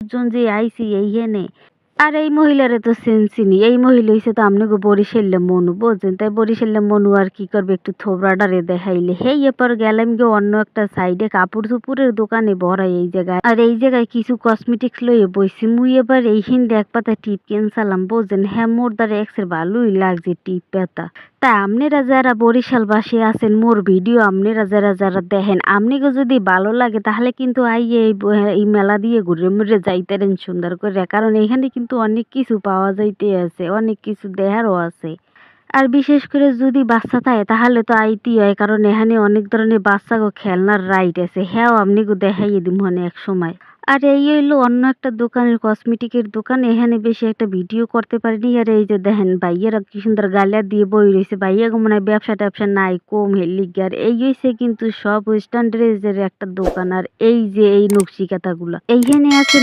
জন যে আইছি এইখানে আর এই মহিলারে তো চিনি এই মহিলা হইছে তো আমনে গো বরিশাল্লা মনু বুঝছেন তাই বরিশাল্লা মনু আর কি করবে একটু থোবরাটারে দেখাইলে হেই এরপর গেলাম গিয়ে অন্য একটা সাইডে কাপড় চোপড়ের দোকানে ভরা এই জায়গায় আর এই জায়গায় কিছু কসমেটিক্স লইয়ে বইছি মুই এবার এইখান এক পাতা টিপ কিনছিলাম বুঝছেন হ্যাঁ মোর দ্বারা এক্সের ভালোই লাগছে টিপ পাতা তা আপনারা যারা বরিশালবাসী আছেন মোর ভিডিও আপনারা যারা যারা দেখেন আপনাকে যদি ভালো লাগে তাহলে কিন্তু আইয়ে এই মেলা দিয়ে ঘুরে মুড়ে যাইতেরেন সুন্দর করে কারণ এখানে কিন্তু অনেক কিছু পাওয়া যাইতে আছে অনেক কিছু দেখারও আছে আর বিশেষ করে যদি বাচ্চা থাকে তাহলে তো আইতেই হয় কারণ এখানে অনেক ধরনের বাচ্চাগো খেলনার রাইড আছে হ্যাঁ আপনিগো দেখাইয়ে দিব মনে এক সময় আর এই হইলো অন্য একটা দোকানের কসমেটিকের দোকান এখানে বেশি একটা ভিডিও করতে পারিনি আর এই যে দেখেন ভাইয়েরা কি সুন্দর গালিয়া দিয়ে বই রয়েছে ভাইয়াগো মনে হয় ব্যবসা ট্যাবসা নাই কম হেলিগার এই হইছে কিন্তু সব ওয়েস্টার্ন ড্রেসের একটা দোকান আর এই যে এই নকশি কাঁথাগুলা এইখানে আছে